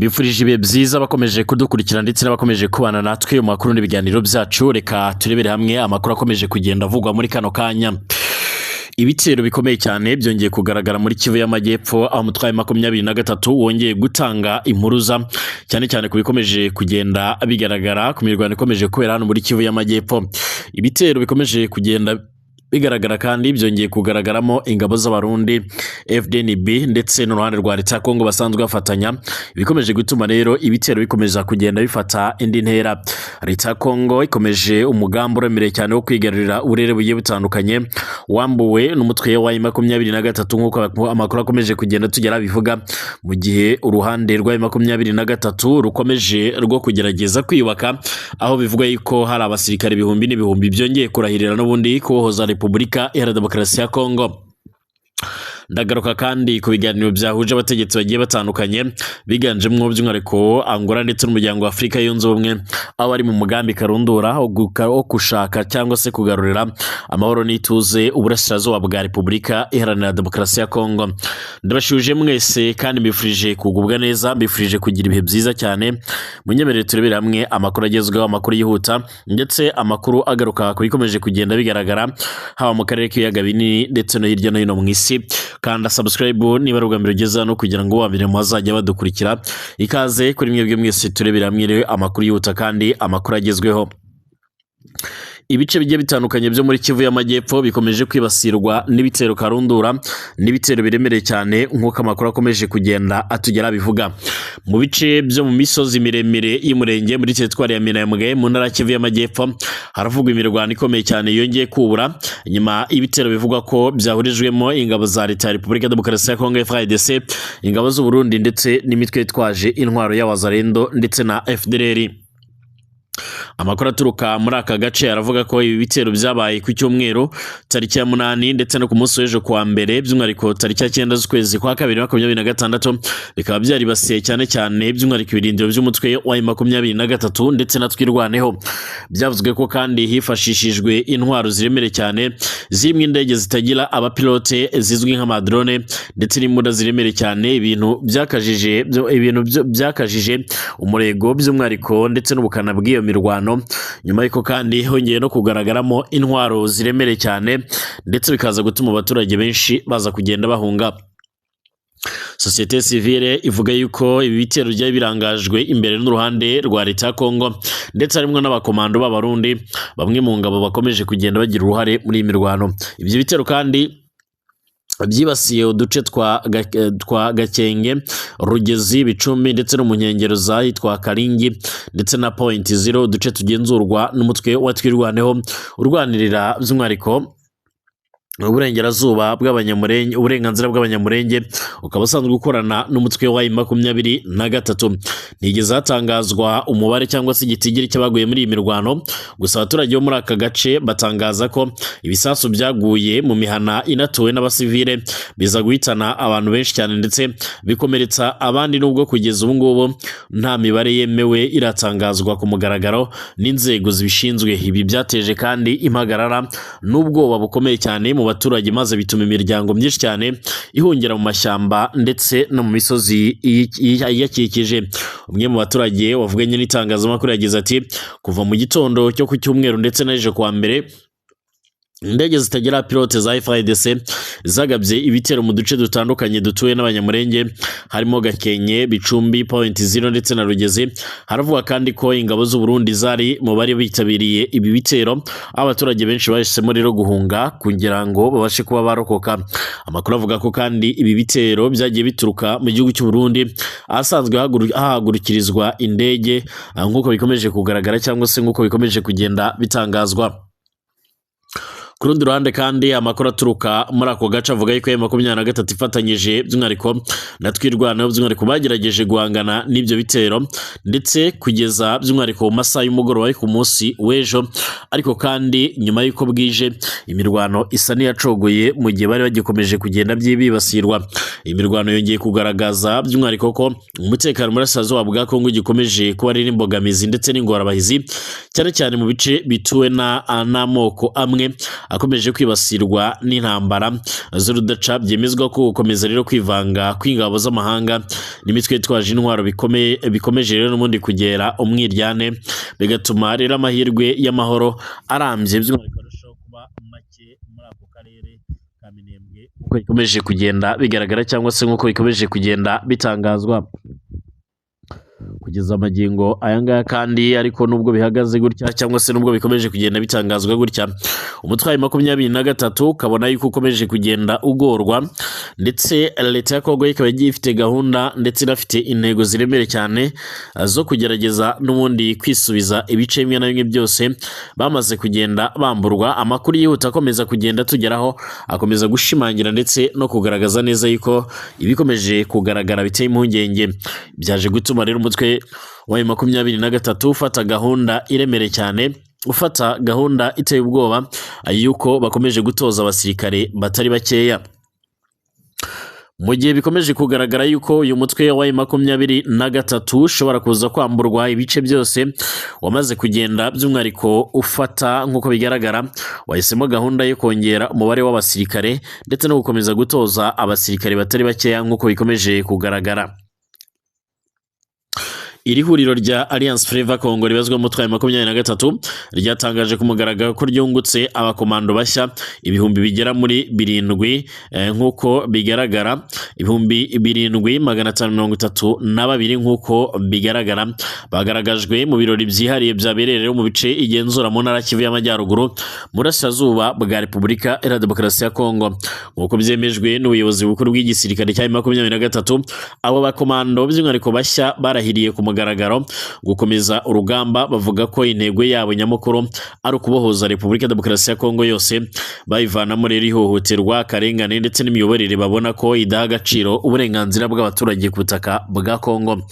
Mbifurije ibihe byiza bakomeje kudukurikira ndetse n'abakomeje kubana natwe mu makuru n'ibiganiro byacu. Reka turebere hamwe amakuru akomeje kugenda avugwa muri kano kanya. Ibitero bikomeye cyane byongeye kugaragara muri Kivu y'Amajyepfo, aho umutwe wa 23 wongeye gutanga impuruza cyane cyane kubikomeje kugenda bigaragara ku mirwano ikomeje kubera hano muri Kivu y'Amajyepfo. Ibitero bikomeje kugenda bigaragara kandi byongeye kugaragaramo ingabo z'abarundi FDNB ndetse n'uruhande rwa leta ya Kongo basanzwe bafatanya, bikomeje gutuma rero ibitero bikomeza kugenda bifata indi ntera. Leta ya Kongo ikomeje umugambi uremereye cyane wo kwigarurira uburere bugiye butandukanye wambuwe n'umutwe wa 23 nk'uko amakuru akomeje kugenda tugera bivuga, mu gihe uruhande rwa 23 rukomeje rwo kugerageza kwiyubaka, aho bivuga yuko hari abasirikare ibihumbi n'ibihumbi byongeye kurahirira n'ubundi kubohoza Repubulika Iharanira Demokarasi ya Kongo. Ndagaruka kandi ku biganiro byahuje abategetsi bagiye batandukanye biganjemo by'umwihariko Angola ndetse n'umuryango wa Afurika yunze ubumwe, aho bari mu mugambi karundura wo gushaka cyangwa se kugarurira amahoro n'ituze uburasirazuba bwa Repubulika Iharanira Demokarasi ya Kongo. Ndabashuje mwese kandi mbifurije kugubwa neza, mbifurije kugira ibihe byiza cyane. Munyemerere turebere hamwe amakuru agezweho, amakuru yihuta ndetse amakuru agaruka ku bikomeje kugenda bigaragara haba mu karere k'ibiyaga binini ndetse no hirya no hino mu isi. Kanda subscribe niba ari ubwa mbere ugeze hano kugira ngo wabire mu bazajya badukurikira. Ikaze kuri mwebwe mwese turebera hamwe amakuru yihuta kandi amakuru agezweho. Ibice bigiye bitandukanye byo muri Kivu y'Amajyepfo bikomeje kwibasirwa n'ibitero karundura n'ibitero biremereye cyane nk'uko amakuru akomeje kugenda atugera bivuga. Mu bice byo mu misozi miremire y'umurenge muri teritwari ya Minembwe mu ntara Kivu y'Amajyepfo haravugwa imirwano ikomeye cyane yongeye kubura nyuma y'ibitero bivugwa ko byahurijwemo ingabo za leta ya Repubulika Demokarasi ya Kongo FARDC, ingabo z'u Burundi ndetse n'imitwe yitwaje intwaro y'Abazarendo ndetse na FDLR. Amakuru aturuka muri aka gace aravuga ko ibi bitero byabaye ku cyumweru tariki ya 8 ndetse no ku munsi w'ejo kuwa mbere, by'umwihariko tariki ya 9 z'ukwezi kwa 2026, bikaba byaribasiye cyane cyane by'umwihariko ibirindiro by'umutwe wa 23 ndetse na Twirwaneho. Byavuzwe ko kandi hifashishijwe intwaro ziremereye cyane zirimo indege zitagira abapilote zizwi nk'amadrone ndetse n'imbunda ziremereye cyane, ibintu byakajije umurego by'umwihariko ndetse n'ubukana bw'iyo mirwano. Nyuma y'uko kandi hongeye no kugaragaramo intwaro ziremereye cyane ndetse bikaza gutuma abaturage benshi baza kugenda bahunga. Societe civile ivuga yuko ibi bitero byari birangajwe imbere n'uruhande rwa leta ya Kongo ndetse harimo n'abakomando b'abarundi, bamwe mu ngabo bakomeje kugenda bagira uruhare muri iyi mirwano. Ibyo bitero kandi byibasiye uduce twa Gakenge, Rugezi, Bicumbi ndetse no mu nkengero z'ahitwa Karingi ndetse na Point Zero, uduce tugenzurwa n'umutwe wa Twirwaneho urwanirira by'umwihariko uburengerazuba bw'abanyamurenge, uburenganzira bw'abanyamurenge, ukaba usanzwe gukorana n'umutwe wa 23. Nigeze hatangazwa umubare cyangwa se igitigiri cy'abaguye muri iyi mirwano, gusa abaturage bo muri aka gace batangaza ko ibisasu byaguye mu mihana inatuwe n'abasivile biza guhitana abantu benshi cyane ndetse bikomeretsa abandi, nubwo kugeza ubu ngubu nta mibare yemewe iratangazwa ku mugaragaro n'inzego zibishinzwe. Ibi byateje kandi impagarara n'ubwoba bukomeye cyane mu baturage, maze bituma imiryango myinshi cyane ihungira mu mashyamba ndetse no mu misozi iyakikije. Umwe mu baturage wavuganye n'itangazamakuru yagize ati kuva mu gitondo cyo ku cyumweru ndetse n'ejo kuwa mbere, indege zitagira pilote za FARDC zagabye ibitero mu duce dutandukanye dutuwe n'abanyamurenge harimo Gakenke, Bicumbi, Point Zero ndetse na Rugezi. Haravuga kandi ko ingabo z'u Burundi zari mu bari bitabiriye ibi bitero, abaturage benshi bahisemo rero guhunga kugira ngo babashe kuba barokoka. Amakuru avuga ko kandi ibi bitero byagiye bituruka mu gihugu cy'u Burundi ahasanzwe hahagurukirizwa indege nk'uko bikomeje kugaragara cyangwa se nk'uko bikomeje kugenda bitangazwa. Ku rundi ruhande kandi amakuru aturuka muri ako gace avuga yuko 23 ifatanyije by'umwihariko na Twirwaneho by'umwihariko bagerageje guhangana n'ibyo bitero ndetse kugeza by'umwihariko mu masaha y'umugoroba ku munsi w'ejo, ariko kandi nyuma y'uko bwije imirwano isa n'iyacogoye mu gihe bari bagikomeje kugenda byibasirwa. Imirwano yongeye kugaragaza by'umwihariko ko umutekano muri Burasirazuba bwa Kongo gikomeje kuba ari imbogamizi ndetse n'ingorabahizi cyane cyane mu bice bituwe n'amoko amwe akomeje kwibasirwa n'intambara z'urudaca, byemezwa ko gukomeza rero kwivanga kw'ingabo z'amahanga n'imitwe yitwaje intwaro bikomeje rero n'ubundi kugera umwiryane, bigatuma rero amahirwe y'amahoro arambye by'umwihariko arushaho kuba make muri ako karere ka Minembwe nk'uko bikomeje kugenda bigaragara cyangwa se nk'uko bikomeje kugenda bitangazwa kugeza amagingo aya ngaya. Kandi ariko nubwo bihagaze gutya cyangwa se nubwo bikomeje kugenda bitangazwa gutya, umutwe wa 23 ukabona yuko ukomeje kugenda ugorwa, ndetse leta ya Kongo ikaba igiye ifite gahunda ndetse inafite intego ziremere cyane zo kugerageza n'ubundi kwisubiza ibice bimwe na bimwe byose bamaze kugenda bamburwa. Amakuru yihuta akomeza kugenda tugeraho akomeza gushimangira ndetse no kugaragaza neza yuko ibikomeje kugaragara biteye impungenge, byaje gutuma rero umutwe wa 23 ufata gahunda iremere cyane, ufata gahunda iteye ubwoba yuko bakomeje gutoza abasirikare batari bakeya. Mu gihe bikomeje kugaragara yuko uyu mutwe wa 23 ushobora kuza kwamburwa ibice byose wamaze kugenda by'umwihariko ufata, nk'uko bigaragara wahisemo gahunda yo kongera umubare w'abasirikare ndetse no gukomeza gutoza abasirikare batari bakeya nk'uko bikomeje kugaragara. Iri huriro rya Alliance Fleuve Congo ribazwa mu mutwe wa 23 ryatangaje ku mugaragaro ko ryungutse abakomando bashya ibihumbi bigera muri 7 nk'uko bigaragara, 7,532 nk'uko bigaragara bagaragajwe mu birori byihariye byabereye mu bice igenzura mu ntara Kivu y'Amajyaruguru burasirazuba bwa Repubulika Iharanira Demokarasi ya Kongo, nk'uko byemejwe n'ubuyobozi bukuru bw'igisirikare cya 23. Abo bakomando by'umwihariko bashya barahiriye ku mugaragaro gukomeza urugamba, bavuga ko intego yabo nyamukuru ari ukubohoza Repubulika Demokarasi ya Kongo yose, bayivanamo rero ihohoterwa, akarengane ndetse n'imiyoborere babona ko idaha agaciro uburenganzira bw'abaturage ku butaka bwa Kongo.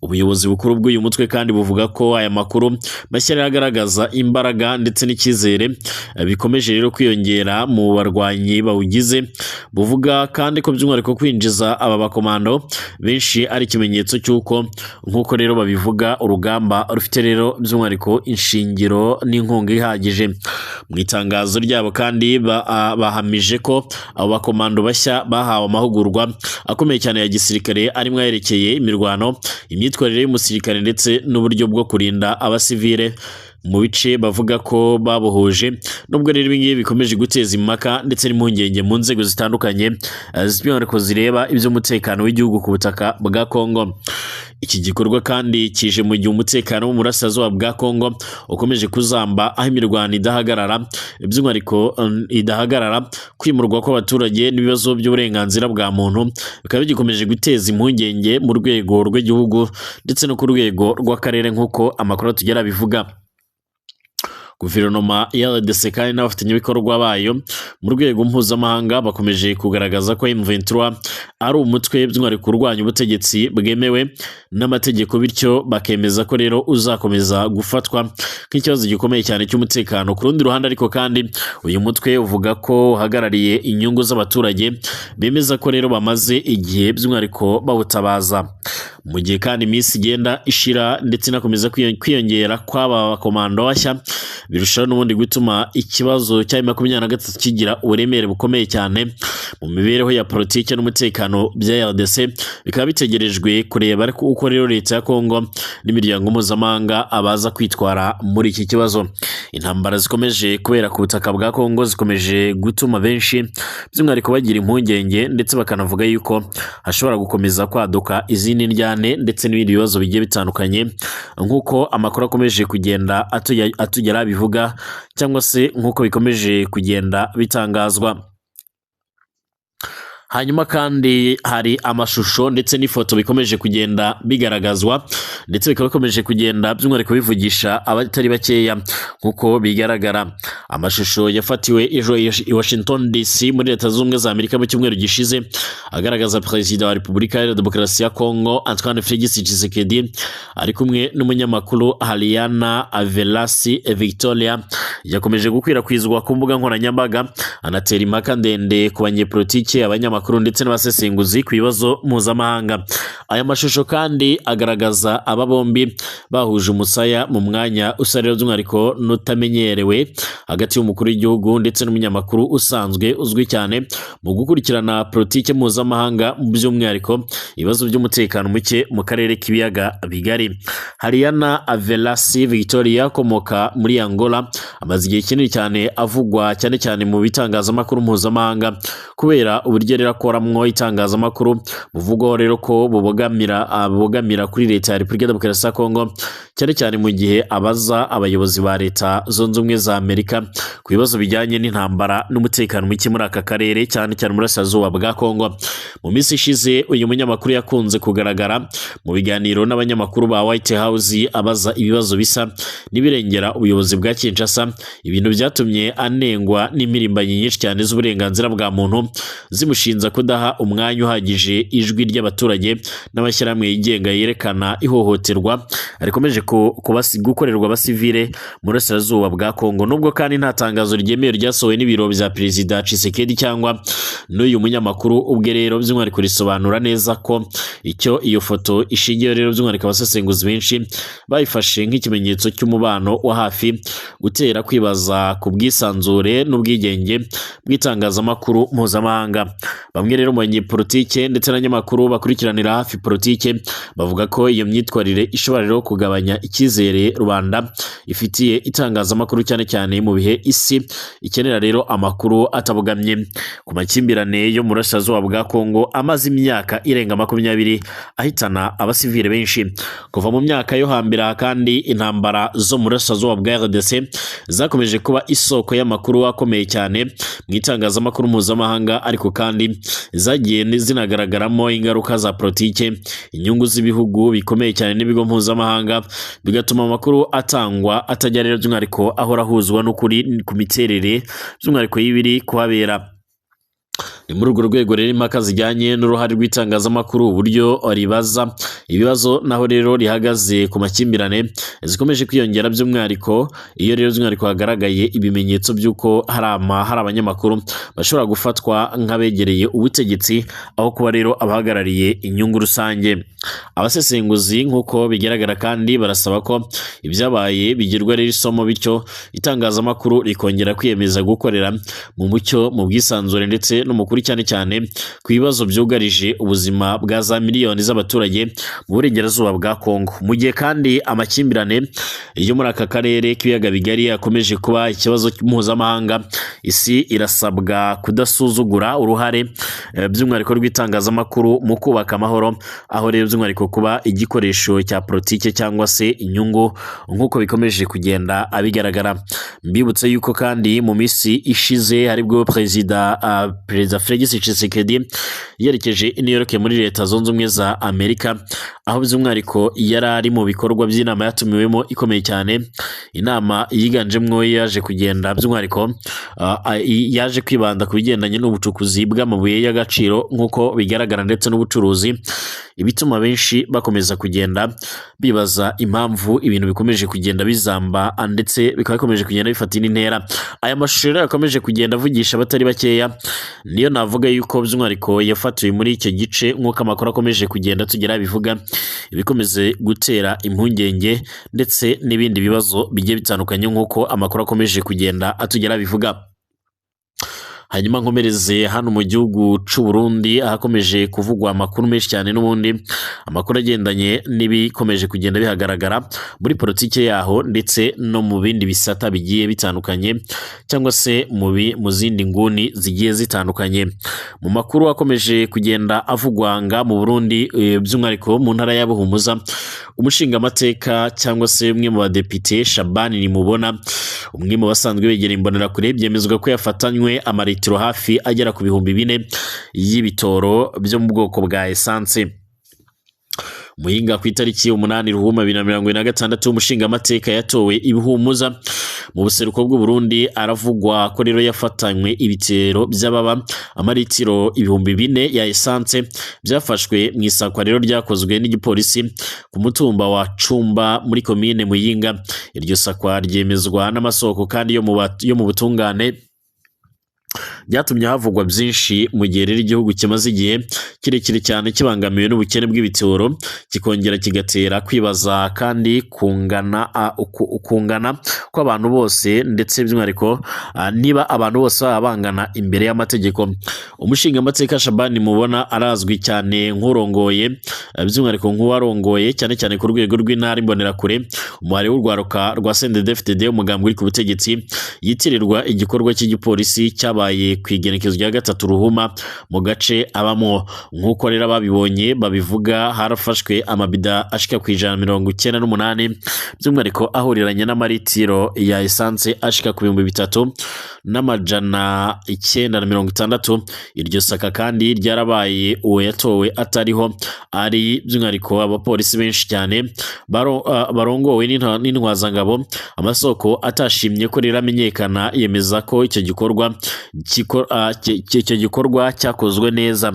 Ubuyobozi bukuru bw'uyu mutwe kandi buvuga ko aya makuru mashya agaragaza imbaraga ndetse n'icyizere bikomeje rero kwiyongera mu barwanyi bawugize. Buvuga kandi ko by'umwihariko kwinjiza aba bakomando benshi ari ikimenyetso cy'uko, nk'uko rero babivuga, urugamba rufite rero by'umwihariko inshingiro n'inkunga ihagije. Mu itangazo ryabo kandi bahamije ko abo bakomando bashya bahawe amahugurwa akomeye cyane ya gisirikare arimo yerekeye imirwano, imyitwarire y'umusirikare ndetse n'uburyo bwo kurinda abasivile mu bice bavuga ko babohoje. Nubwo rero ibingibi bikomeje guteza impaka ndetse n'impungenge mu nzego zitandukanye by'umwihariko zireba iby'umutekano w'igihugu ku butaka bwa Kongo. Iki gikorwa kandi kije mu gihe umutekano wo mu burasirazuba bwa Kongo ukomeje kuzamba, aho imirwano idahagarara, by'umwihariko idahagarara, kwimurwa kw'abaturage n'ibibazo by'uburenganzira bwa muntu bikaba bigikomeje guteza impungenge mu rwego rw'igihugu ndetse no ku rwego rw'akarere, nk'uko amakuru tugera bivuga. Guverinoma ya RDC kandi n'abafatanyabikorwa bayo mu rwego mpuzamahanga bakomeje kugaragaza ko M23 ari umutwe by'umwihariko urwanya ubutegetsi bwemewe n'amategeko, bityo bakemeza ko rero uzakomeza gufatwa nk'ikibazo gikomeye cyane cy'umutekano. Ku rundi ruhande ariko kandi uyu mutwe uvuga ko uhagarariye inyungu z'abaturage, bemeza ko rero bamaze igihe by'umwihariko bawutabaza. Mu gihe kandi iminsi igenda ishira ndetse inakomeza kwiyongera kw'aba bakomando bashya, birushaho n'ubundi gutuma ikibazo cya 23 kigira uburemere bukomeye cyane mu mibereho ya politiki n'umutekano bya RDC. Bikaba bitegerejwe kureba ariko uko rero leta ya Kongo n'imiryango mpuzamahanga abaza kwitwara muri iki kibazo. Intambara zikomeje kubera ku butaka bwa Kongo zikomeje gutuma benshi by'umwihariko bagira impungenge, ndetse bakanavuga yuko hashobora gukomeza kwaduka izindi njyane ndetse n'ibindi bibazo bigiye bitandukanye, nk'uko amakuru akomeje kugenda atugera bivuga cyangwa se nk'uko bikomeje kugenda bitangazwa. Hanyuma kandi hari amashusho ndetse n'ifoto bikomeje kugenda bigaragazwa, ndetse bikaba bikomeje kugenda by'umwihariko bivugisha abatari bakeya nk'uko bigaragara. Amashusho yafatiwe ejo i Washington DC muri Leta Zunze Ubumwe za Amerika mu cyumweru gishize, agaragaza Perezida wa Repubulika Iharanira Demokarasi ya Kongo Antoine Félix Tshisekedi ari kumwe n'umunyamakuru Haliana Avelasi Victoria. Yakomeje gukwirakwizwa ku mbuga nkoranyambaga, anatera impaka ndende ku banyepolitike, abanyamakuru n'abanyamakuru ndetse n'abasesenguzi ku bibazo mpuzamahanga. Aya mashusho kandi agaragaza aba bombi bahuje umusaya mu mwanya usa rero by'umwihariko n'utamenyerewe hagati y'umukuru w'igihugu ndetse n'umunyamakuru usanzwe uzwi cyane mu gukurikirana politike mpuzamahanga, by'umwihariko ibibazo by'umutekano muke mu karere k'ibiyaga bigari. Hariana Avelasi Victoria akomoka muri Angola amaze igihe kinini cyane avugwa cyane cyane mu bitangazamakuru mpuzamahanga kubera uburyo rero akoramwo itangazamakuru buvugwaho rero ko bubogamira kuri leta ya Repubulika Demokarasi ya Kongo, cyane cyane mu gihe abaza abayobozi ba leta zunze ubumwe za Amerika ku bibazo bijyanye n'intambara n'umutekano muke muri aka karere, cyane cyane muri Burasirazuba bwa Kongo. Mu minsi ishize uyu munyamakuru yakunze kugaragara mu biganiro n'abanyamakuru ba White House abaza ibibazo bisa n'ibirengera ubuyobozi bwa Kinshasa, ibintu byatumye anengwa n'imirimbanyi nyinshi cyane z'uburenganzira bwa muntu zimushinza kudaha umwanya uhagije ijwi ry'abaturage n'amashyirahamwe yigenga yerekana ihohoterwa rikomeje gukorerwa abasivile mu Burasirazuba bwa Kongo. Nubwo kandi nta tangazo ryemewe ryasohowe n'ibiro bya Perezida Tshisekedi cyangwa n'uyu munyamakuru ubwe, rero by'umwihariko risobanura neza ko icyo iyo foto ishingiye, rero by'umwihariko abasesenguzi benshi bayifashe nk'ikimenyetso cy'umubano wa hafi gutera kwibaza ku bwisanzure n'ubwigenge bw'itangazamakuru mpuzamahanga. Bamwe rero mu banyepolitike ndetse n'abanyamakuru bakurikiranira hafi politike bavuga ko iyo myitwarire ishobora rero kugabanya icyizere rubanda ifitiye itangazamakuru, cyane cyane mu bihe isi ikenera rero amakuru atabogamye ku makimbirane yo mu Burasirazuba bwa Kongo amaze imyaka irenga 20 ahitana abasivile benshi. Kuva mu myaka yo hambere kandi intambara zo mu Burasirazuba bwa RDC zakomeje kuba isoko y'amakuru akomeye cyane mu itangazamakuru mpuzamahanga, ariko kandi zagiye zinagaragaramo ingaruka za politike, inyungu z'ibihugu bikomeye cyane n'ibigo mpuzamahanga, bigatuma amakuru atangwa atajya rero by'umwihariko ahora ahuzwa n'ukuri ku miterere by'umwihariko y'ibiri kuhabera. Ni muri urwo rwego rero impaka zijyanye n'uruhare rw'itangazamakuru, uburyo ribaza ibibazo naho rero rihagaze ku makimbirane zikomeje kwiyongera, by'umwihariko iyo rero by'umwihariko hagaragaye ibimenyetso by'uko hari abanyamakuru bashobora gufatwa nk'abegereye ubutegetsi aho kuba rero abahagarariye inyungu rusange. Abasesenguzi nk'uko bigaragara kandi barasaba ko ibyabaye bigirwa rero isomo, bityo itangazamakuru rikongera kwiyemeza gukorera mu mucyo, mu bwisanzure ndetse no mu kuri, cyane cyane ku bibazo byugarije ubuzima bwa za miliyoni z'abaturage mu Burengerazuba bwa Kongo. Mu gihe kandi amakimbirane yo muri aka karere k'ibiyaga bigari akomeje kuba ikibazo mpuzamahanga, isi irasabwa kudasuzugura uruhare by'umwihariko rw'itangazamakuru mu kubaka amahoro, aho rero by'umwihariko kuba igikoresho cya politike cyangwa se inyungu nk'uko bikomeje kugenda abigaragara. Mbibutse yuko kandi mu minsi ishize haribwo Perezida Felix Tshisekedi yerekeje i New York muri Leta Zunze Ubumwe za Amerika, aho by'umwihariko yari ari mu bikorwa by'inama yatumiwemo ikomeye cyane, inama yiganjemwo yaje kugenda by'umwihariko yaje kwibanda ku bigendanye n'ubucukuzi bw'amabuye y'agaciro nk'uko bigaragara ndetse n'ubucuruzi, ibituma benshi bakomeza kugenda bibaza impamvu ibintu bikomeje kugenda bizamba ndetse bikaba bikomeje kugenda bifata intera. Aya mashusho rero yakomeje kugenda avugisha abatari bakeya, niyo navuga yuko by'umwihariko yafatiwe muri icyo gice nk'uko amakuru akomeje kugenda tugera bivuga, ibikomeze gutera impungenge ndetse n'ibindi bibazo bigiye bitandukanye nk'uko amakuru akomeje kugenda atugera bivuga. Hanyuma nkomereze hano mu gihugu cy'u Burundi ahakomeje kuvugwa amakuru menshi cyane, n'ubundi amakuru agendanye n'ibikomeje kugenda bihagaragara muri politike yaho ndetse no mu bindi bisata bigiye bitandukanye cyangwa se mu zindi nguni zigiye zitandukanye. Mu makuru akomeje kugenda avugwanga mu Burundi by'umwihariko mu ntara ya Buhumuza, umushingamateka cyangwa se umwe mu badepite Shabani Nimubona, umwe mu basanzwe begera imbonerakure, byemezwa ko yafatanywe amaritiro hafi agera ku 4,000 y'ibitoro byo mu bwoko bwa essence. Muhinga ku itariki 8 Ruhuma 2026 umushingamateka yatowe Ibuhumuza mu buseruko bw'u Burundi, aravugwa ko rero yafatanywe ibitero by'ababa amaritiro 4,000 ya essence byafashwe mu isakwa rero ryakozwe n'igipolisi ku mutumba wa Cumba muri komine Muyinga. Iryo sakwa ryemezwa n'amasoko kandi yo mu butungane byatumye havugwa byinshi mu gihe rero igihugu kimaze igihe kirekire cyane kibangamiwe n'ubukene bw'ibitoro, kikongera kigatera kwibaza kandi kungana kw'abantu bose, ndetse by'umwihariko niba abantu bose baba bangana imbere y'amategeko. Umushingamateka Shabani mubona arazwi cyane nk'urongoye, by'umwihariko nk'uwarongoye cyane cyane ku rwego rw'intara imbonerakure umuhari w'urwaruka rwa CNDD-FDD umugambi uri ku butegetsi, yitirirwa igikorwa cy'igipolisi cyabaye ku igenekezo rya 3 Ruhuma mu gace abamo. Nk'uko rero babibonye babivuga, harafashwe amabida ashika ku 198 by'umwihariko ahuriranye n'amaritiro ya essence ashika ku 3,960. Iryo saka kandi ryarabaye uwo yatowe atariho, ari by'umwihariko abapolisi benshi cyane barongowe n'intwazangabo. Amasoko atashimye ko riramenyekana yemeza ko icyo gikorwa cyakozwe neza.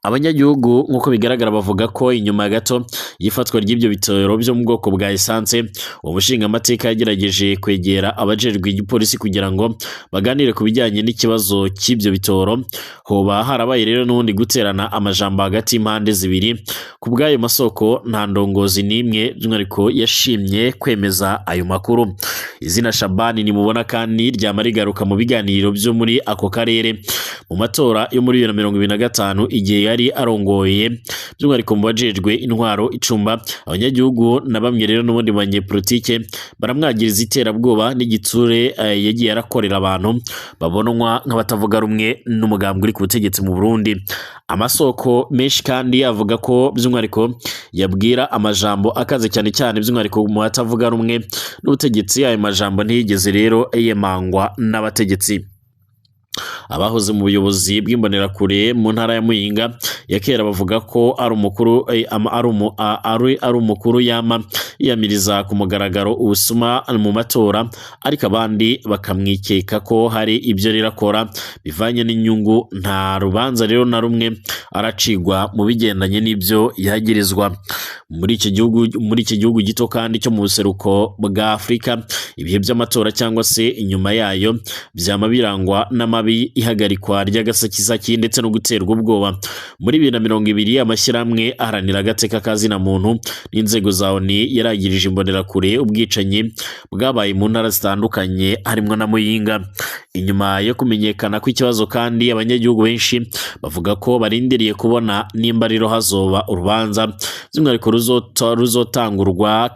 Abanyagihugu nk'uko bigaragara bavuga ko inyuma gato yifatwa ry'ibyo bitoro byo mu bwoko bwa essence, umushingamateka yagerageje kwegera abajejwe igipolisi kugira ngo baganire ku bijyanye n'ikibazo cy'ibyo bitoro. Hoba harabaye rero n'ubundi guterana amajambo hagati y'impande zibiri. Ku bw'ayo masoko nta ndongozi n'imwe by'umwihariko yashimye kwemeza ayo makuru. Izina Shabani nimubona kandi ryama rigaruka mu biganiro byo muri ako karere mu matora yo muri 2025 igihe yari arongoye by'umwihariko mu bajejwe intwaro icumba. Abanyagihugu na bamwe rero n'ubundi banyepolitike baramwagiriza iterabwoba n'igitsure yagiye arakorera abantu babonwa nk'abatavuga rumwe n'umugambi uri ku butegetsi mu Burundi. Amasoko menshi kandi avuga ko by'umwihariko yabwira amajambo akaze cyane cyane by'umwihariko mu batavuga rumwe n'ubutegetsi. Ayo majambo ntiyigeze rero yemangwa n'abategetsi. Abahoze mu buyobozi bw'imbonerakure mu ntara ya Muyinga ya kera bavuga ko ari umukuru yama yamiriza ku mugaragaro ubusuma mu matora, ariko abandi bakamwikeka ko hari ibyo rirakora bivanye n'inyungu. Nta rubanza rero na rumwe aracigwa mu bigendanye n'ibyo yagirizwa. Muri iki gihugu gito kandi cyo mu buseruko bwa Afurika, ibihe by'amatora cyangwa se inyuma yayo byama birangwa n'amabi, ihagarikwa ry'agasakisaki ndetse no guterwa ubwoba. Muri 2020 amashyirahamwe aharanira agateka kazina muntu n'inzego za ONU yaragirije imbonerakure ubwicanyi bwabaye mu ntara zitandukanye harimo na Muyinga. Inyuma yo kumenyekana kw'ikibazo kandi abanyagihugu benshi bavuga ko barindiriye kubona nimba rero hazoba urubanza by'umwihariko ruzotangurwa